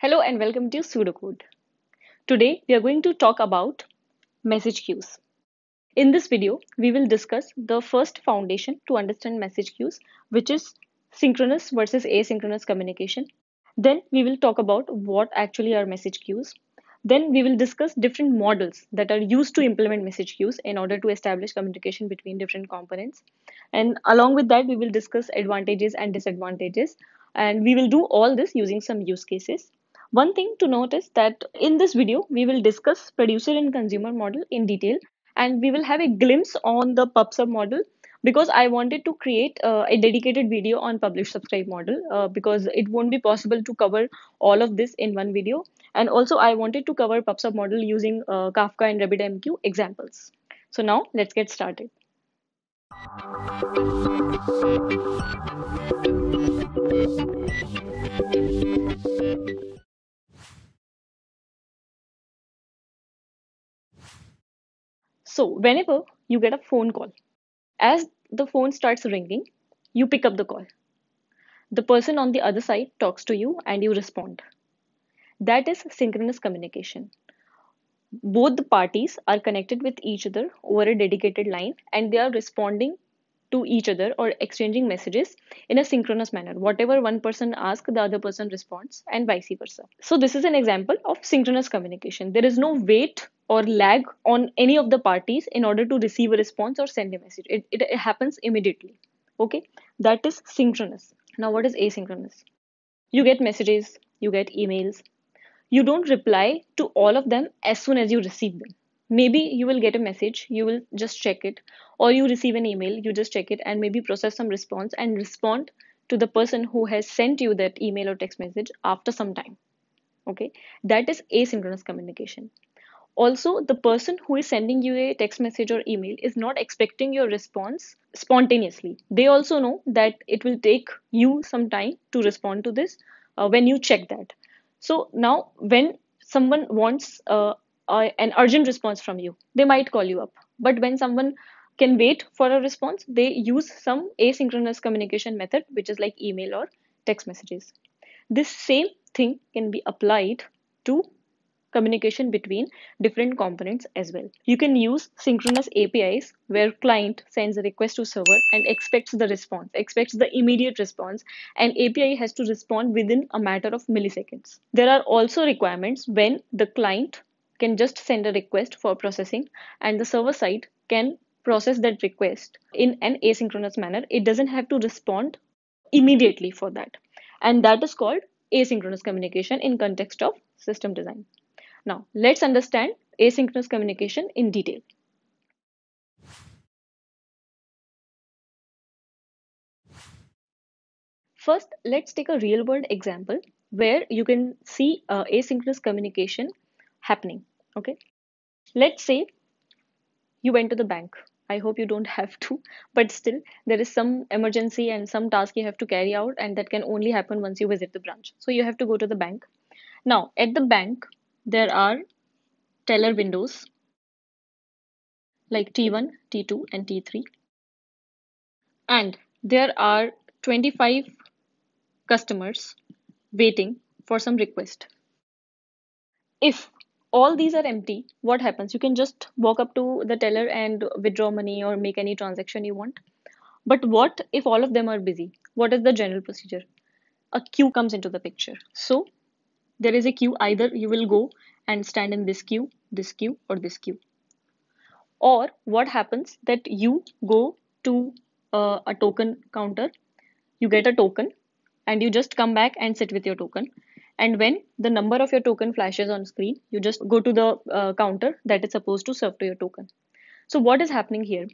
Hello and welcome to Pseudocode. Today we are going to talk about message queues. In this video, we will discuss the first foundation to understand message queues, which is synchronous versus asynchronous communication. Then we will talk about what actually are message queues. Then we will discuss different models that are used to implement message queues in order to establish communication between different components. And along with that, we will discuss advantages and disadvantages. And we will do all this using some use cases. One thing to note is that in this video, we will discuss producer and consumer model in detail, and we will have a glimpse on the PubSub model because I wanted to create a dedicated video on publish subscribe model because it won't be possible to cover all of this in one video. And also I wanted to cover PubSub model using Kafka and RabbitMQ examples. So now let's get started. So whenever you get a phone call, as the phone starts ringing, you pick up the call. The person on the other side talks to you and you respond. That is synchronous communication. Both the parties are connected with each other over a dedicated line and they are responding to each other or exchanging messages in a synchronous manner. Whatever one person asks, the other person responds, and vice versa. So, this is an example of synchronous communication. There is no wait or lag on any of the parties in order to receive a response or send a message. It happens immediately. Okay, that is synchronous. Now, what is asynchronous? You get messages, you get emails, you don't reply to all of them as soon as you receive them. Maybe you will get a message, you will just check it, or you receive an email, you just check it and maybe process some response and respond to the person who has sent you that email or text message after some time. Okay, that is asynchronous communication. Also, the person who is sending you a text message or email is not expecting your response spontaneously. They also know that it will take you some time to respond to this when you check that. So now, when someone wants an urgent response from you, they might call you up. But when someone can wait for a response, they use some asynchronous communication method, which is like email or text messages. This same thing can be applied to communication between different components as well. You can use synchronous APIs where client sends a request to server and expects the response, expects the immediate response, and API has to respond within a matter of milliseconds. There are also requirements when the client can just send a request for processing and the server side can process that request in an asynchronous manner. It doesn't have to respond immediately for that. And that is called asynchronous communication in context of system design. Now, let's understand asynchronous communication in detail. First, let's take a real world example where you can see asynchronous communication happening. Okay, let's say you went to the bank. I hope you don't have to, but still, there is some emergency and some task you have to carry out, and that can only happen once you visit the branch. So, you have to go to the bank. Now, at the bank, there are teller windows like T1, T2, and T3. And there are 25 customers waiting for some request. If all these are empty, what happens? You can just walk up to the teller and withdraw money or make any transaction you want. But what if all of them are busy? What is the general procedure? A queue comes into the picture. So there is a queue. Either you will go and stand in this queue, or this queue. Or what happens that you go to a token counter, you get a token, and you just come back and sit with your token. And when the number of your token flashes on screen, you just go to the counter that is supposed to serve to your token. So what is happening here?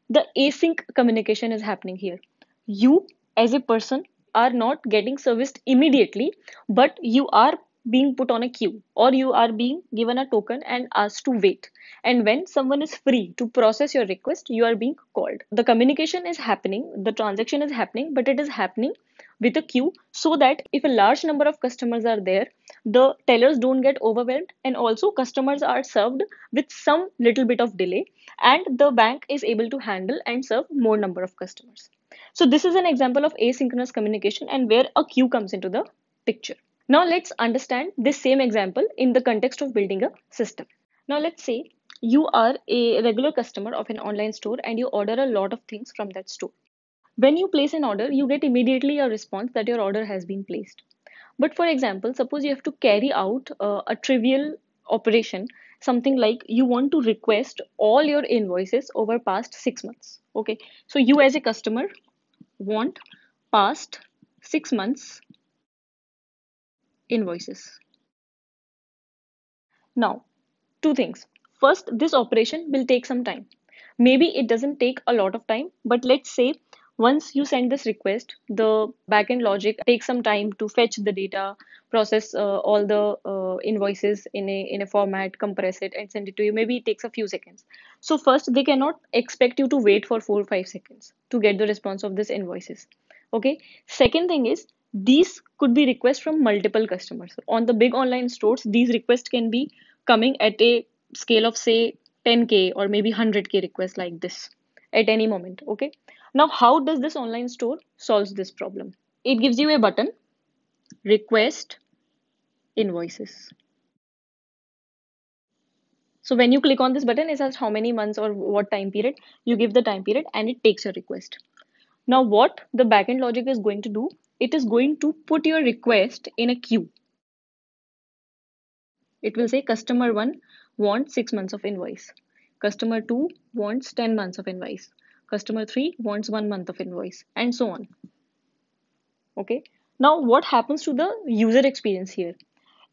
The async communication is happening here. You as a person are not getting serviced immediately, but you are being put on a queue or you are being given a token and asked to wait. And when someone is free to process your request, you are being called. The communication is happening, the transaction is happening, but it is happening with a queue so that if a large number of customers are there, the tellers don't get overwhelmed, and also customers are served with some little bit of delay, and the bank is able to handle and serve more number of customers. So this is an example of asynchronous communication and where a queue comes into the picture. Now let's understand this same example in the context of building a system. Now let's say you are a regular customer of an online store and you order a lot of things from that store. When you place an order, you get immediately a response that your order has been placed. But for example, suppose you have to carry out a trivial operation, something like you want to request all your invoices over past 6 months. Okay, so you as a customer want past 6 months invoices. Now, two things. First, this operation will take some time. Maybe it doesn't take a lot of time, but let's say once you send this request, the backend logic takes some time to fetch the data, process all the invoices in a format, compress it, and send it to you. Maybe it takes a few seconds. So first, they cannot expect you to wait for 4 or 5 seconds to get the response of this invoices. Okay. Second thing is these could be requests from multiple customers. On the big online stores, these requests can be coming at a scale of say 10K or maybe 100K requests like this at any moment. Okay. Now, how does this online store solves this problem? It gives you a button, request invoices. So when you click on this button, it says how many months or what time period. You give the time period and it takes your request. Now, what the backend logic is going to do, it is going to put your request in a queue. It will say customer 1 wants 6 months of invoice. Customer 2 wants 10 months of invoice. Customer 3 wants 1 month of invoice, and so on. Okay. Now, what happens to the user experience here?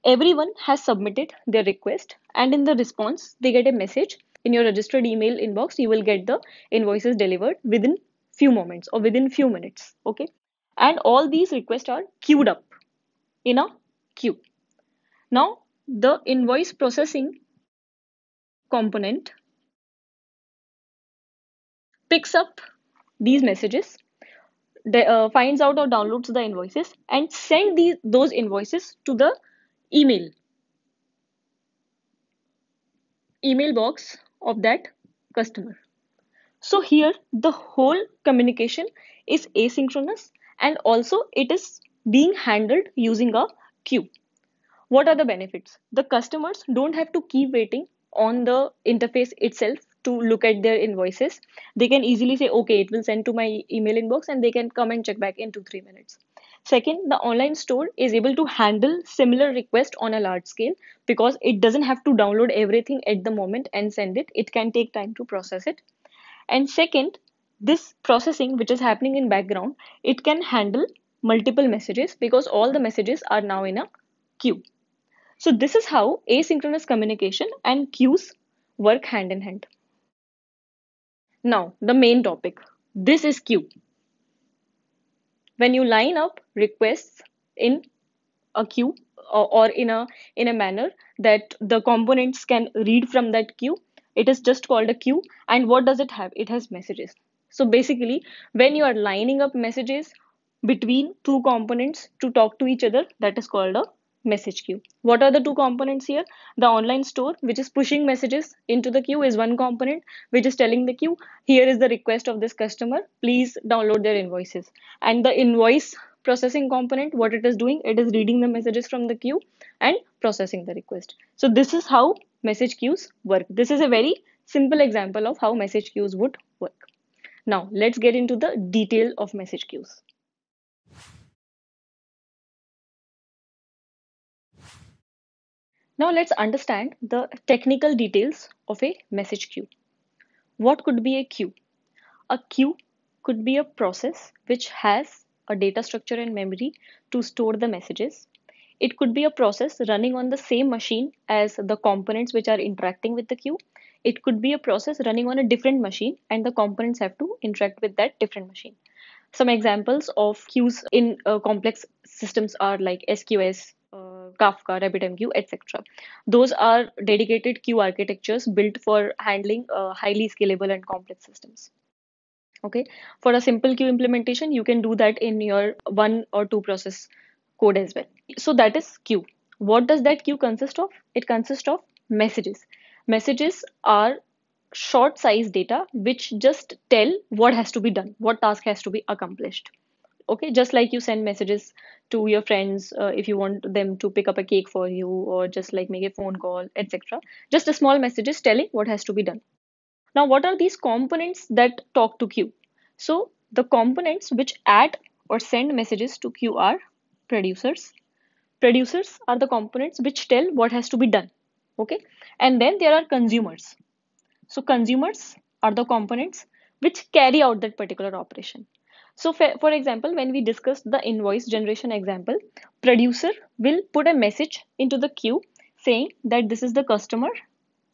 Everyone has submitted their request, and in the response, they get a message in your registered email inbox. You will get the invoices delivered within few moments or within few minutes. Okay. And all these requests are queued up in a queue. Now, the invoice processing component picks up these messages, finds out or downloads the invoices, and send those invoices to the email email box of that customer. So here the whole communication is asynchronous and also it is being handled using a queue. What are the benefits? The customers don't have to keep waiting on the interface itself to look at their invoices. They can easily say, okay, it will send to my email inbox and they can come and check back in 2 3 minutes. Second, the online store is able to handle similar requests on a large scale because it doesn't have to download everything at the moment and send it. It can take time to process it. And second, this processing which is happening in background, it can handle multiple messages because all the messages are now in a queue. So this is how asynchronous communication and queues work hand in hand. Now, the main topic. This is queue. When you line up requests in a queue or in a manner that the components can read from that queue, it is just called a queue. And what does it have? It has messages. So basically, when you are lining up messages between two components to talk to each other, that is called a message queue. What are the two components here? The online store, which is pushing messages into the queue, is one component, which is telling the queue, here is the request of this customer, please download their invoices. And the invoice processing component, what it is doing, it is reading the messages from the queue and processing the request. So this is how message queues work. This is a very simple example of how message queues would work. Now let's get into the detail of message queues. Now let's understand the technical details of a message queue. What could be a queue? A queue could be a process which has a data structure and memory to store the messages. It could be a process running on the same machine as the components which are interacting with the queue. It could be a process running on a different machine and the components have to interact with that different machine. Some examples of queues in complex systems are like SQS, Kafka, RabbitMQ, etc. Those are dedicated queue architectures built for handling highly scalable and complex systems. Okay, for a simple queue implementation, you can do that in your one or two process code as well. So that is queue. What does that queue consist of? It consists of messages. Messages are short size data which just tell what has to be done, what task has to be accomplished. Okay, just like you send messages to your friends if you want them to pick up a cake for you, or just like make a phone call, etc. Just a small messages telling what has to be done. Now, what are these components that talk to queue? So the components which add or send messages to queue are producers. Producers are the components which tell what has to be done. Okay, and then there are consumers. So consumers are the components which carry out that particular operation. So for example, when we discussed the invoice generation example, producer will put a message into the queue saying that this is the customer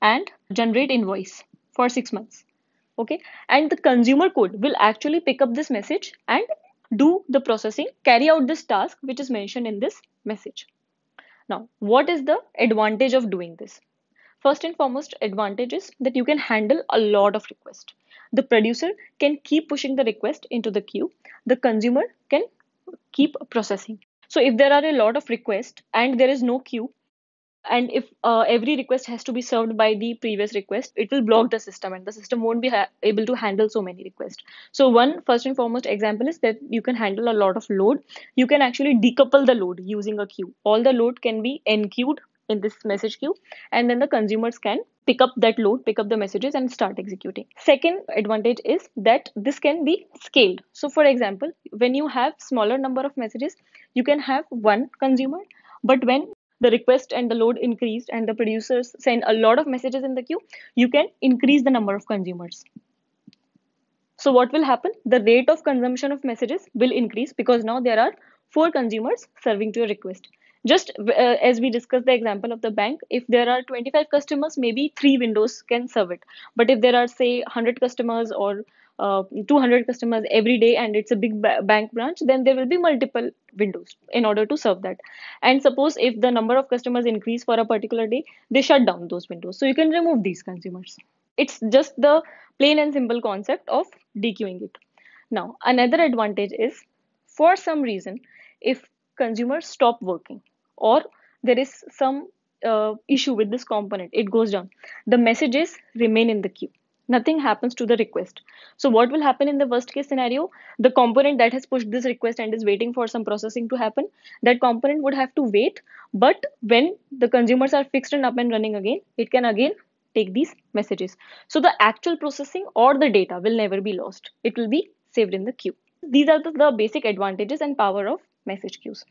and generate invoice for 6 months. Okay, and the consumer code will actually pick up this message and do the processing, carry out this task which is mentioned in this message. Now, what is the advantage of doing this? First and foremost advantage is that you can handle a lot of requests. The producer can keep pushing the request into the queue. The consumer can keep processing. So if there are a lot of requests and there is no queue, and if every request has to be served by the previous request, it will block the system and the system won't be able to handle so many requests. So one first and foremost example is that you can handle a lot of load. You can actually decouple the load using a queue. All the load can be enqueued in this message queue, and then the consumers can pick up that load, pick up the messages and start executing. Second advantage is that this can be scaled. So for example, when you have smaller number of messages, you can have one consumer, but when the request and the load increased and the producers send a lot of messages in the queue, you can increase the number of consumers. So what will happen? The rate of consumption of messages will increase because now there are four consumers serving to a request. Just as we discussed the example of the bank, if there are 25 customers, maybe three windows can serve it. But if there are, say, 100 customers or 200 customers every day and it's a big bank branch, then there will be multiple windows in order to serve that. And suppose if the number of customers increase for a particular day, they shut down those windows. So you can remove these consumers. It's just the plain and simple concept of dequeuing it. Now, another advantage is, for some reason, if consumers stop working or there is some issue with this component, it goes down. The messages remain in the queue. Nothing happens to the request. So what will happen in the worst case scenario? The component that has pushed this request and is waiting for some processing to happen, that component would have to wait. But when the consumers are fixed and up and running again, it can again take these messages. So the actual processing or the data will never be lost. It will be saved in the queue. These are the basic advantages and power of message queues.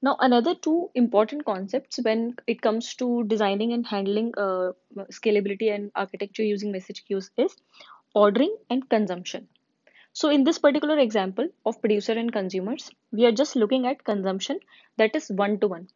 Now, another two important concepts when it comes to designing and handling scalability and architecture using message queues is ordering and consumption. So in this particular example of producer and consumers, we are just looking at consumption, that is one to one.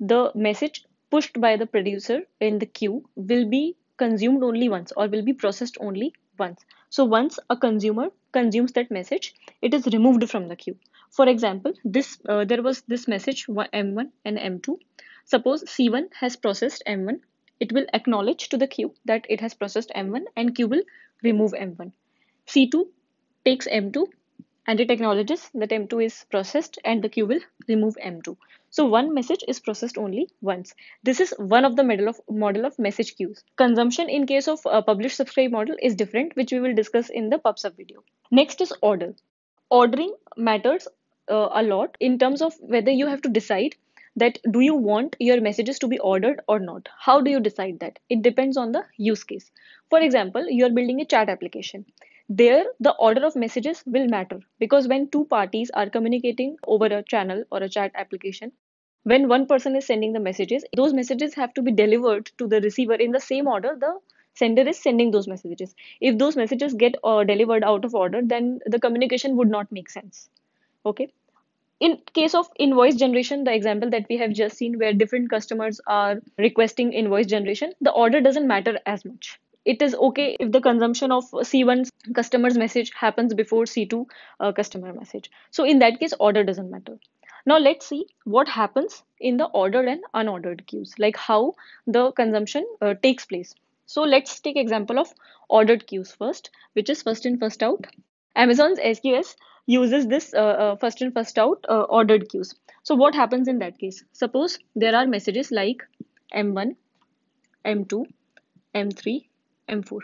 The message pushed by the producer in the queue will be consumed only once or will be processed only once. So once a consumer consumes that message, it is removed from the queue. For example, this there was this message M1 and M2. Suppose C1 has processed M1, it will acknowledge to the queue that it has processed M1 and queue will remove M1. C2 takes M2 and it acknowledges that M2 is processed and the queue will remove M2. So one message is processed only once. This is one of the model of message queues. Consumption in case of a publish subscribe model is different, which we will discuss in the PubSub video. Next is order. Ordering matters a lot in terms of whether you have to decide that do you want your messages to be ordered or not. How do you decide that? It depends on the use case. For example, you are building a chat application. There the order of messages will matter because when two parties are communicating over a channel or a chat application, when one person is sending the messages, those messages have to be delivered to the receiver in the same order the sender is sending those messages. If those messages get delivered out of order, then the communication would not make sense. Okay. In case of invoice generation, the example that we have just seen where different customers are requesting invoice generation, the order doesn't matter as much. It is okay if the consumption of C1 customer's message happens before C2 customer message. So in that case, order doesn't matter. Now let's see what happens in the ordered and unordered queues, like how the consumption takes place. So let's take example of ordered queues first, which is first in first out. Amazon's SQS uses this first in first out ordered queues. So what happens in that case? Suppose there are messages like M1, M2, M3, M4,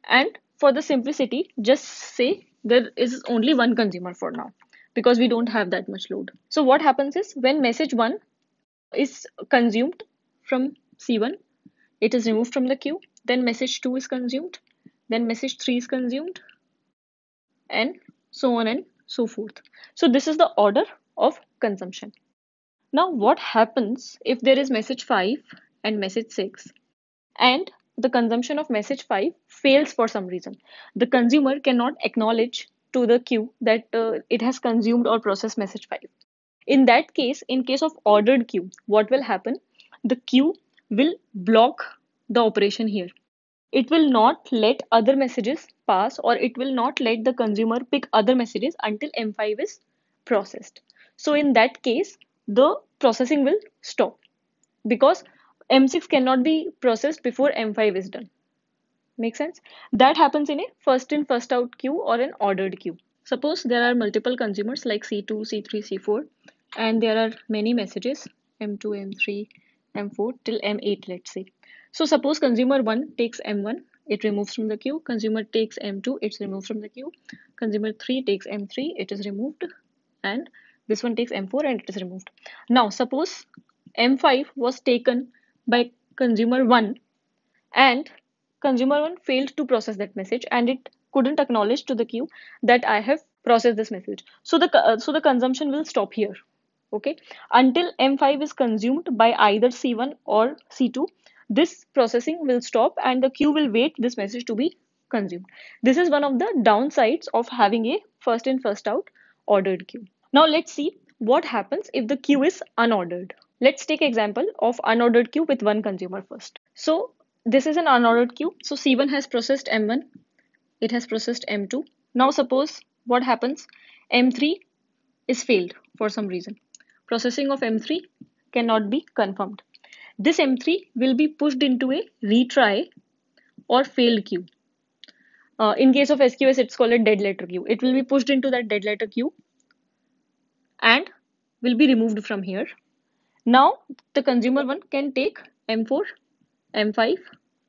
And for the simplicity, just say there is only one consumer for now because we don't have that much load. So what happens is when message 1 is consumed from C1, it is removed from the queue, then message 2 is consumed, then message 3 is consumed, and so on and so forth. So this is the order of consumption. Now what happens if there is message 5 and message 6 and the consumption of message 5 fails for some reason? The consumer cannot acknowledge to the queue that it has consumed or processed message 5. In that case, in case of ordered queue, what will happen? The queue will block the operation here. It will not let other messages pass, or it will not let the consumer pick other messages until M5 is processed. So in that case, the processing will stop because M6 cannot be processed before M5 is done. Make sense? That happens in a first in, first out queue or an ordered queue. Suppose there are multiple consumers like C2, C3, C4, and there are many messages M2, M3, M4 till M8, let's say. So suppose consumer 1 takes M1, it removes from the queue. Consumer takes M2, it's removed from the queue. Consumer 3 takes M3, it is removed. And this one takes M4 and it is removed. Now suppose M5 was taken by consumer 1 and consumer 1 failed to process that message and it couldn't acknowledge to the queue that I have processed this message. So the consumption will stop here. Okay, until M5 is consumed by either C1 or C2, this processing will stop and the queue will wait this message to be consumed. This is one of the downsides of having a first in, first out ordered queue. Now let's see what happens if the queue is unordered. Let's take example of unordered queue with one consumer first. So this is an unordered queue. So C1 has processed M1, it has processed M2. Now suppose what happens, M3 is failed for some reason. Processing of M3 cannot be confirmed. This M3 will be pushed into a retry or failed queue. In case of SQS, it's called a dead letter queue. It will be pushed into that dead letter queue and will be removed from here. Now the consumer one can take M4, M5,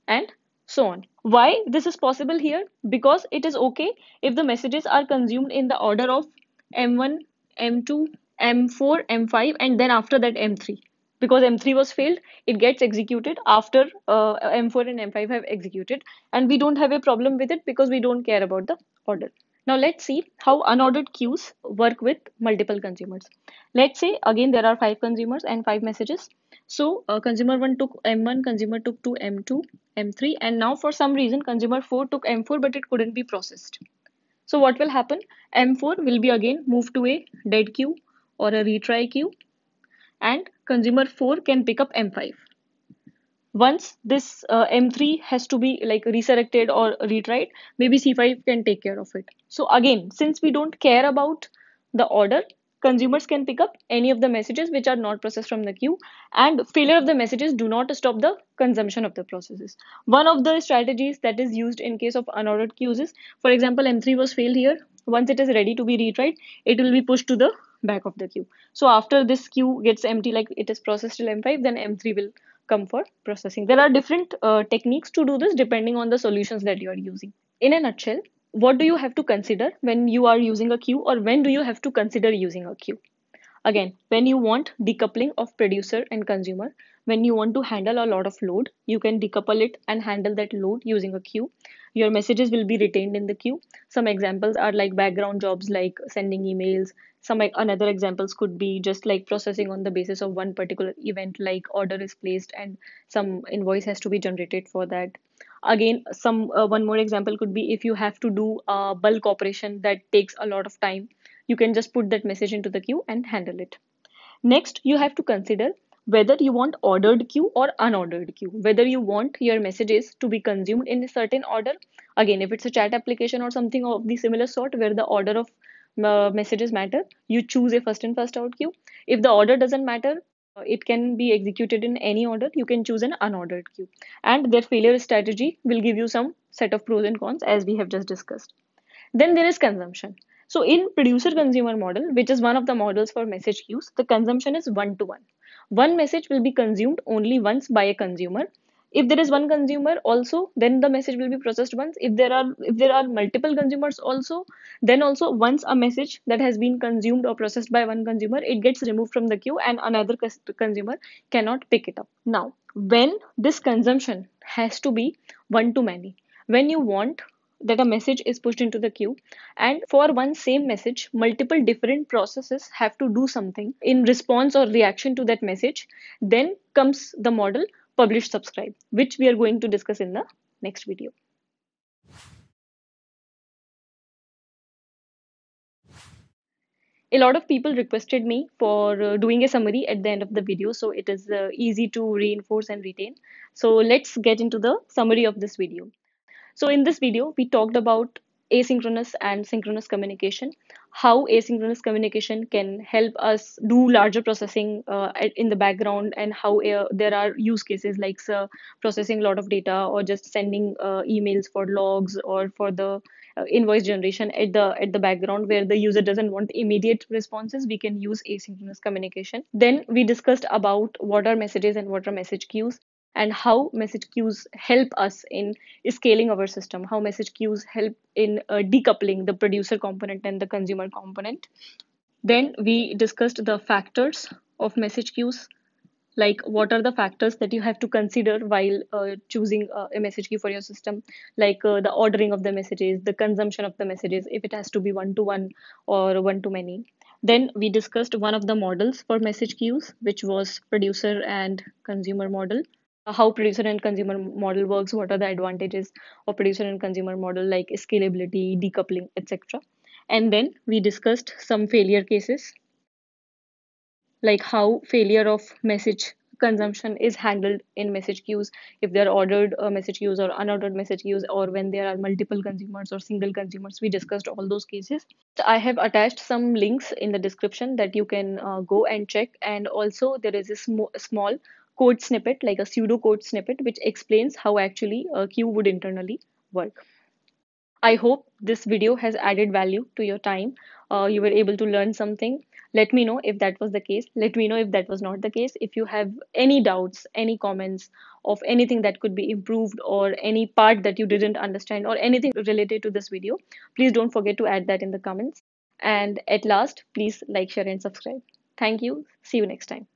and so on. Why this is possible here? Because it is okay if the messages are consumed in the order of M1, M2, M4, M5, and then after that M3. Because M3 was failed, it gets executed after M4 and M5 have executed, and we don't have a problem with it because we don't care about the order. Now let's see how unordered queues work with multiple consumers. Let's say again there are 5 consumers and 5 messages. So consumer 1 took M1, consumer took 2 M2, M3, and now for some reason consumer 4 took M4 but it couldn't be processed. So what will happen? M4 will be again moved to a dead queue or a retry queue and consumer 4 can pick up M5. Once this M3 has to be like resurrected or retried, maybe C5 can take care of it. So again, since we don't care about the order, consumers can pick up any of the messages which are not processed from the queue, and failure of the messages do not stop the consumption of the processes. One of the strategies that is used in case of unordered queues is, for example, M3 was failed here. Once it is ready to be retried, it will be pushed to the back of the queue. So after this queue gets empty, like it is processed till M5, then M3 will come for processing. There are different techniques to do this depending on the solutions that you are using. In a nutshell, what do you have to consider when you are using a queue, or when do you have to consider using a queue? Again, when you want decoupling of producer and consumer, when you want to handle a lot of load, you can decouple it and handle that load using a queue. Your messages will be retained in the queue. Some examples are like background jobs like sending emails. Some another examples could be just like processing on the basis of one particular event, like order is placed and some invoice has to be generated for that. Again, some one more example could be if you have to do a bulk operation that takes a lot of time, you can just put that message into the queue and handle it. Next, you have to consider whether you want ordered queue or unordered queue, whether you want your messages to be consumed in a certain order. Again, if it's a chat application or something of the similar sort where the order of messages matter, you choose a first in, first out queue. If the order doesn't matter, it can be executed in any order, you can choose an unordered queue. And their failure strategy will give you some set of pros and cons as we have just discussed. Then there is consumption. So in producer consumer model, which is one of the models for message queues, the consumption is one to one. One message will be consumed only once by a consumer, If there is one consumer also, then the message will be processed once. If there are multiple consumers also, then also once a message that has been consumed or processed by one consumer, it gets removed from the queue and another consumer cannot pick it up. Now, when this consumption has to be one to many, when you want that a message is pushed into the queue, and for one same message multiple different processes have to do something in response or reaction to that message, then comes the model publish subscribe, which we are going to discuss in the next video. A lot of people requested me for doing a summary at the end of the video, so it is easy to reinforce and retain. So let's get into the summary of this video. So in this video, we talked about asynchronous and synchronous communication, how asynchronous communication can help us do larger processing in the background, and how there are use cases like processing a lot of data, or just sending emails for logs, or for the invoice generation at the background, where the user doesn't want immediate responses. We can use asynchronous communication. Then we discussed about what are messages and what are message queues, and how message queues help us in scaling our system, how message queues help in decoupling the producer component and the consumer component. Then we discussed the factors of message queues, like what are the factors that you have to consider while choosing a message queue for your system, like the ordering of the messages, the consumption of the messages, if it has to be one to one or one to many. Then we discussed one of the models for message queues, which was producer and consumer model. How producer and consumer model works, what are the advantages of producer and consumer model, like scalability, decoupling, etc. And then we discussed some failure cases, like how failure of message consumption is handled in message queues, if they're ordered message queues or unordered message queues, or when there are multiple consumers or single consumers. We discussed all those cases. I have attached some links in the description that you can go and check, and also there is a small code snippet, like a pseudo code snippet, which explains how actually a queue would internally work. I hope this video has added value to your time. You were able to learn something. Let me know if that was the case. Let me know if that was not the case. If you have any doubts, any comments of anything that could be improved, or any part that you didn't understand, or anything related to this video, please don't forget to add that in the comments. And at last, please like, share, and subscribe. Thank you. See you next time.